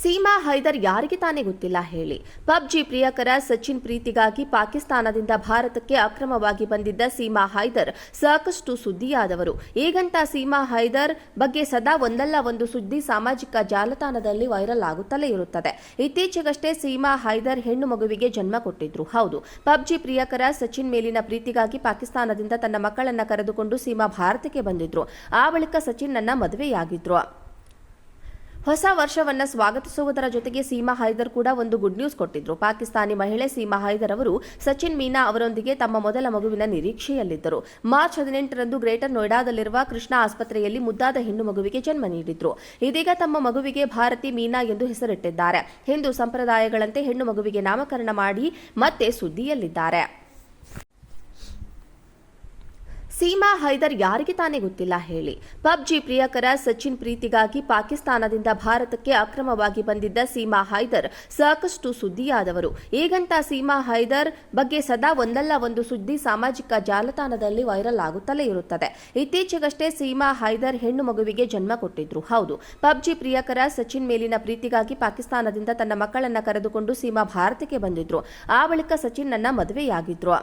ಸೀಮಾ ಹೈದರ್ ಯಾರಿಗೆ ತಾನೇ ಗೊತ್ತಿಲ್ಲ ಹೇಳಿ. ಪಬ್ಜಿ ಪ್ರಿಯಕರ ಸಚಿನ್ ಪ್ರೀತಿಗಾಗಿ ಪಾಕಿಸ್ತಾನದಿಂದ ಭಾರತಕ್ಕೆ ಅಕ್ರಮವಾಗಿ ಬಂದಿದ್ದ ಸೀಮಾ ಹೈದರ್ ಸಾಕಷ್ಟು ಸುದ್ದಿಯಾದವರು. ಈಗಂತ ಸೀಮಾ ಹೈದರ್ ಬಗ್ಗೆ ಸದಾ ಒಂದಲ್ಲ ಒಂದು ಸುದ್ದಿ ಸಾಮಾಜಿಕ ಜಾಲತಾಣದಲ್ಲಿ ವೈರಲ್ ಆಗುತ್ತಲೇ ಇರುತ್ತದೆ. ಇತ್ತೀಚೆಗಷ್ಟೇ ಸೀಮಾ ಹೈದರ್ ಹೆಣ್ಣು ಮಗುವಿಗೆ ಜನ್ಮ ಕೊಟ್ಟಿದ್ರು. ಹೌದು, ಪಬ್ಜಿ ಪ್ರಿಯಕರ ಸಚಿನ್ ಮೇಲಿನ ಪ್ರೀತಿಗಾಗಿ ಪಾಕಿಸ್ತಾನದಿಂದ ತನ್ನ ಮಕ್ಕಳನ್ನ ಕರೆದುಕೊಂಡು ಸೀಮಾ ಭಾರತಕ್ಕೆ ಬಂದಿದ್ರು. ಆ ಬಳಿಕ ಸಚಿನ್ ನನ್ನ ಮದುವೆಯಾಗಿದ್ರು. ಹೊಸ ವರ್ಷವನ್ನ ಸ್ವಾಗತಿಸುವುದರ ಜೊತೆಗೆ ಸೀಮಾ ಹೈದರ್ ಕೂಡ ಒಂದು ಗುಡ್ ನ್ಯೂಸ್ ಕೊಟ್ಟಿದ್ರು. ಪಾಕಿಸ್ತಾನಿ ಮಹಿಳೆ ಸೀಮಾ ಹೈದರ್ ಅವರು ಸಚಿನ್ ಮೀನಾ ಅವರೊಂದಿಗೆ ತಮ್ಮ ಮೊದಲ ಮಗುವಿನ ನಿರೀಕ್ಷೆಯಲ್ಲಿದ್ದರು. ಮಾರ್ಚ್ 18ರಂದು ಗ್ರೇಟರ್ ನೋಯ್ಡಾದಲ್ಲಿರುವ ಕೃಷ್ಣ ಆಸ್ಪತ್ರೆಯಲ್ಲಿ ಮುದ್ದಾದ ಹೆಣ್ಣು ಮಗುವಿಗೆ ಜನ್ಮ ನೀಡಿದ್ರು. ಇದೀಗ ತಮ್ಮ ಮಗುವಿಗೆ ಭಾರತಿ ಮೀನಾ ಎಂದು ಹೆಸರಿಟ್ಟಿದ್ದಾರೆ. ಹಿಂದೂ ಸಂಪ್ರದಾಯಗಳಂತೆ ಹೆಣ್ಣು ಮಗುವಿಗೆ ನಾಮಕರಣ ಮಾಡಿ ಮತ್ತೆ ಸುದ್ದಿಯಲ್ಲಿದ್ದಾರೆ. ಸೀಮಾ ಹೈದರ್ ಯಾರಿಗೆ ತಾನೇ ಗೊತ್ತಿಲ್ಲ ಹೇಳಿ. ಪಬ್ಜಿ ಪ್ರಿಯಕರ ಸಚಿನ್ ಪ್ರೀತಿಗಾಗಿ ಪಾಕಿಸ್ತಾನದಿಂದ ಭಾರತಕ್ಕೆ ಅಕ್ರಮವಾಗಿ ಬಂದಿದ್ದ ಸೀಮಾ ಹೈದರ್ ಸಾಕಷ್ಟು ಸುದ್ದಿಯಾದವರು. ಈಗಂತ ಸೀಮಾ ಹೈದರ್ ಬಗ್ಗೆ ಸದಾ ಒಂದಲ್ಲ ಒಂದು ಸುದ್ದಿ ಸಾಮಾಜಿಕ ಜಾಲತಾಣದಲ್ಲಿ ವೈರಲ್ ಆಗುತ್ತಲೇ ಇರುತ್ತದೆ. ಇತ್ತೀಚೆಗಷ್ಟೇ ಸೀಮಾ ಹೈದರ್ ಹೆಣ್ಣು ಮಗುವಿಗೆ ಜನ್ಮ ಕೊಟ್ಟಿದ್ರು. ಹೌದು, ಪಬ್ಜಿ ಪ್ರಿಯಕರ ಸಚಿನ್ ಮೇಲಿನ ಪ್ರೀತಿಗಾಗಿ ಪಾಕಿಸ್ತಾನದಿಂದ ತನ್ನ ಮಕ್ಕಳನ್ನ ಕರೆದುಕೊಂಡು ಸೀಮಾ ಭಾರತಕ್ಕೆ ಬಂದಿದ್ರು. ಆ ಬಳಿಕ ಸಚಿನ್ ನನ್ನ ಮದುವೆಯಾಗಿದ್ರು.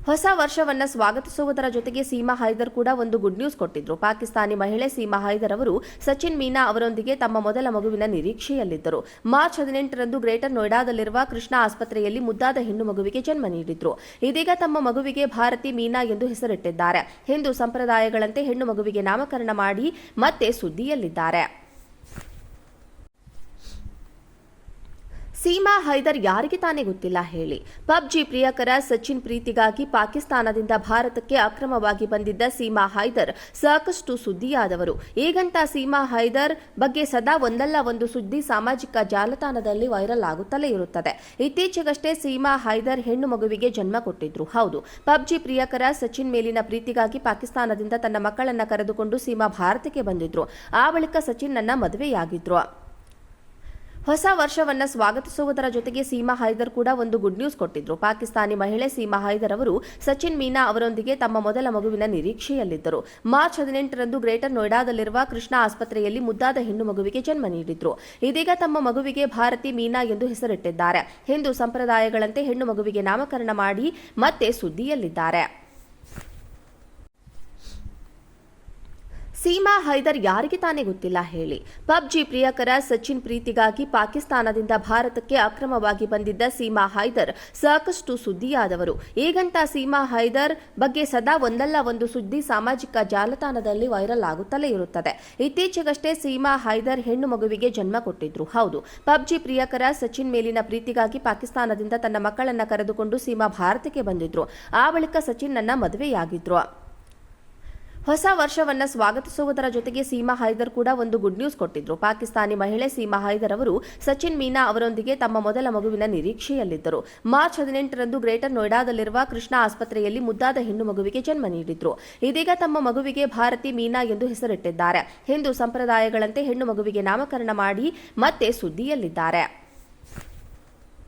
ಹೊಸ ವರ್ಷವನ್ನ ಸ್ವಾಗತಿಸುವುದರ ಜೊತೆಗೆ ಸೀಮಾ ಹೈದರ್ ಕೂಡ ಒಂದು ಗುಡ್ ನ್ಯೂಸ್ ಕೊಟ್ಟಿದ್ರು. ಪಾಕಿಸ್ತಾನಿ ಮಹಿಳೆ ಸೀಮಾ ಹೈದರ್ ಅವರು ಸಚಿನ್ ಮೀನಾ ಅವರೊಂದಿಗೆ ತಮ್ಮ ಮೊದಲ ಮಗುವಿನ ನಿರೀಕ್ಷೆಯಲ್ಲಿದ್ದರು. ಮಾರ್ಚ್ 18ರಂದು ಗ್ರೇಟರ್ ನೋಯ್ಡಾದಲ್ಲಿರುವ ಕೃಷ್ಣ ಆಸ್ಪತ್ರೆಯಲ್ಲಿ ಮುದ್ದಾದ ಹೆಣ್ಣು ಮಗುವಿಗೆ ಜನ್ಮ ನೀಡಿದ್ರು. ಇದೀಗ ತಮ್ಮ ಮಗುವಿಗೆ ಭಾರತಿ ಮೀನಾ ಎಂದು ಹೆಸರಿಟ್ಟಿದ್ದಾರೆ. ಹಿಂದೂ ಸಂಪ್ರದಾಯಗಳಂತೆ ಹೆಣ್ಣು ಮಗುವಿಗೆ ನಾಮಕರಣ ಮಾಡಿ ಮತ್ತೆ ಸುದ್ದಿಯಲ್ಲಿದ್ದಾರೆ. ಸೀಮಾ ಹೈದರ್ ಯಾರಿಗೆ ತಾನೇ ಗೊತ್ತಿಲ್ಲ ಹೇಳಿ. ಪಬ್ಜಿ ಪ್ರಿಯಕರ ಸಚಿನ್ ಪ್ರೀತಿಗಾಗಿ ಪಾಕಿಸ್ತಾನದಿಂದ ಭಾರತಕ್ಕೆ ಅಕ್ರಮವಾಗಿ ಬಂದಿದ್ದ ಸೀಮಾ ಹೈದರ್ ಸಾಕಷ್ಟು ಸುದ್ದಿಯಾದವರು. ಈಗಂತ ಸೀಮಾ ಹೈದರ್ ಬಗ್ಗೆ ಸದಾ ಒಂದಲ್ಲ ಒಂದು ಸುದ್ದಿ ಸಾಮಾಜಿಕ ಜಾಲತಾಣದಲ್ಲಿ ವೈರಲ್ ಆಗುತ್ತಲೇ ಇರುತ್ತದೆ. ಇತ್ತೀಚೆಗಷ್ಟೇ ಸೀಮಾ ಹೈದರ್ ಹೆಣ್ಣು ಮಗುವಿಗೆ ಜನ್ಮ ಕೊಟ್ಟಿದ್ರು. ಹೌದು, ಪಬ್ಜಿ ಪ್ರಿಯಕರ ಸಚಿನ್ ಮೇಲಿನ ಪ್ರೀತಿಗಾಗಿ ಪಾಕಿಸ್ತಾನದಿಂದ ತನ್ನ ಮಕ್ಕಳನ್ನ ಕರೆದುಕೊಂಡು ಸೀಮಾ ಭಾರತಕ್ಕೆ ಬಂದಿದ್ರು. ಆ ಬಳಿಕ ಸಚಿನ್ ನನ್ನ ಮದುವೆಯಾಗಿದ್ರು. ಹೊಸ ವರ್ಷವನ್ನ ಸ್ವಾಗತಿಸುವುದರ ಜೊತೆಗೆ ಸೀಮಾ ಹೈದರ್ ಕೂಡ ಒಂದು ಗುಡ್ ನ್ಯೂಸ್ ಕೊಟ್ಟಿದ್ರು. ಪಾಕಿಸ್ತಾನಿ ಮಹಿಳೆ ಸೀಮಾ ಹೈದರ್ ಅವರು ಸಚಿನ್ ಮೀನಾ ಅವರೊಂದಿಗೆ ತಮ್ಮ ಮೊದಲ ಮಗುವಿನ ನಿರೀಕ್ಷೆಯಲ್ಲಿದ್ದರು. ಮಾರ್ಚ್ 18ರಂದು ಗ್ರೇಟರ್ ನೋಯ್ಡಾದಲ್ಲಿರುವ ಕೃಷ್ಣ ಆಸ್ಪತ್ರೆಯಲ್ಲಿ ಮುದ್ದಾದ ಹೆಣ್ಣು ಮಗುವಿಗೆ ಜನ್ಮ ನೀಡಿದ್ರು. ಇದೀಗ ತಮ್ಮ ಮಗುವಿಗೆ ಭಾರತಿ ಮೀನಾ ಎಂದು ಹೆಸರಿಟ್ಟಿದ್ದಾರೆ. ಹಿಂದೂ ಸಂಪ್ರದಾಯಗಳಂತೆ ಹೆಣ್ಣು ಮಗುವಿಗೆ ನಾಮಕರಣ ಮಾಡಿ ಮತ್ತೆ ಸುದ್ದಿಯಲ್ಲಿದ್ದಾರೆ. ಸೀಮಾ ಹೈದರ್ ಯಾರಿಗೆ ತಾನೇ ಗೊತ್ತಿಲ್ಲ ಹೇಳಿ. ಪಬ್ಜಿ ಪ್ರಿಯಕರ ಸಚಿನ್ ಪ್ರೀತಿಗಾಗಿ ಪಾಕಿಸ್ತಾನದಿಂದ ಭಾರತಕ್ಕೆ ಅಕ್ರಮವಾಗಿ ಬಂದಿದ್ದ ಸೀಮಾ ಹೈದರ್ ಸಾಕಷ್ಟು ಸುದ್ದಿಯಾದವರು. ಈಗಂತ ಸೀಮಾ ಹೈದರ್ ಬಗ್ಗೆ ಸದಾ ಒಂದಲ್ಲ ಒಂದು ಸುದ್ದಿ ಸಾಮಾಜಿಕ ಜಾಲತಾಣದಲ್ಲಿ ವೈರಲ್ ಆಗುತ್ತಲೇ ಇರುತ್ತದೆ. ಇತ್ತೀಚೆಗಷ್ಟೇ ಸೀಮಾ ಹೈದರ್ ಹೆಣ್ಣು ಮಗುವಿಗೆ ಜನ್ಮ ಕೊಟ್ಟಿದ್ರು. ಪಾಕಿಸ್ತಾನಿ ಮಹಿಳೆ ಸೀಮಾ ಹೈದರ್ ಅವರು ಸಚಿನ್ ಮೀನಾ ಅವರೊಂದಿಗೆ ತಮ್ಮ ಮೊದಲ ಮಗುವಿನ ನಿರೀಕ್ಷೆಯಲ್ಲಿದ್ದರು. ಮಾರ್ಚ್ 18ರಂದು ಗ್ರೇಟರ್ ನೋಯ್ಡಾದಲ್ಲಿರುವ ಕೃಷ್ಣ ಆಸ್ಪತ್ರೆಯಲ್ಲಿ ಮುದ್ದಾದ ಹೆಣ್ಣು ಮಗುವಿಗೆ ಜನ್ಮ ನೀಡಿದ್ರು. ಇದೀಗ ತಮ್ಮ ಮಗುವಿಗೆ ಭಾರತಿ ಮೀನಾ ಎಂದು ಹೆಸರಿಟ್ಟಿದ್ದಾರೆ. ಸೀಮಾ ಹೈದರ್ ಯಾರಿಗೆ ತಾನೇ ಗೊತ್ತಿಲ್ಲ ಹೇಳಿ. ಪಬ್ಜಿ ಪ್ರಿಯಕರ ಸಚಿನ್ ಪ್ರೀತಿಗಾಗಿ ಪಾಕಿಸ್ತಾನದಿಂದ ಭಾರತಕ್ಕೆ ಅಕ್ರಮವಾಗಿ ಬಂದಿದ್ದ ಸೀಮಾ ಹೈದರ್ ಸಾಕಷ್ಟು ಸುದ್ದಿಯಾದವರು. ಈಗಂತ ಸೀಮಾ ಹೈದರ್ ಬಗ್ಗೆ ಸದಾ ಒಂದಲ್ಲ ಒಂದು ಸುದ್ದಿ ಸಾಮಾಜಿಕ ಜಾಲತಾಣದಲ್ಲಿ ವೈರಲ್ ಆಗುತ್ತಲೇ ಇರುತ್ತದೆ. ಇತ್ತೀಚೆಗಷ್ಟೇ ಸೀಮಾ ಹೈದರ್ ಹೆಣ್ಣು ಮಗುವಿಗೆ ಜನ್ಮ ಕೊಟ್ಟಿದ್ರು. ಹೌದು, ಪಬ್ಜಿ ಪ್ರಿಯಕರ ಸಚಿನ್ ಮೇಲಿನ ಪ್ರೀತಿಗಾಗಿ ಪಾಕಿಸ್ತಾನದಿಂದ ತನ್ನ ಮಕ್ಕಳನ್ನ ಕರೆದುಕೊಂಡು ಸೀಮಾ ಭಾರತಕ್ಕೆ ಬಂದಿದ್ರು. ಆ ಬಳಿಕ ಸಚಿನ್ ನನ್ನ ಮದುವೆಯಾಗಿದ್ರು. ಹೊಸ ವರ್ಷವನ್ನ ಸ್ವಾಗತಿಸುವುದರ ಜೊತೆಗೆ ಸೀಮಾ ಹೈದರ್ ಕೂಡ ಒಂದು ಗುಡ್ ನ್ಯೂಸ್ ಕೊಟ್ಟಿದ್ರು. ಪಾಕಿಸ್ತಾನಿ ಮಹಿಳೆ ಸೀಮಾ ಹೈದರ್ ಅವರು ಸಚಿನ್ ಮೀನಾ ಅವರೊಂದಿಗೆ ತಮ್ಮ ಮೊದಲ ಮಗುವಿನ ನಿರೀಕ್ಷೆಯಲ್ಲಿದ್ದರು. ಮಾರ್ಚ್ 18ರಂದು ಗ್ರೇಟರ್ ನೋಯ್ಡಾದಲ್ಲಿರುವ ಕೃಷ್ಣ ಆಸ್ಪತ್ರೆಯಲ್ಲಿ ಮುದ್ದಾದ ಹೆಣ್ಣು ಮಗುವಿಗೆ ಜನ್ಮ ನೀಡಿದ್ರು. ಇದೀಗ ತಮ್ಮ ಮಗುವಿಗೆ ಭಾರತಿ ಮೀನಾ ಎಂದು ಹೆಸರಿಟ್ಟಿದ್ದಾರೆ. ಹಿಂದೂ ಸಂಪ್ರದಾಯಗಳಂತೆ ಹೆಣ್ಣು ಮಗುವಿಗೆ ನಾಮಕರಣ ಮಾಡಿ ಮತ್ತೆ ಸುದ್ದಿಯಲ್ಲಿದ್ದಾರೆ.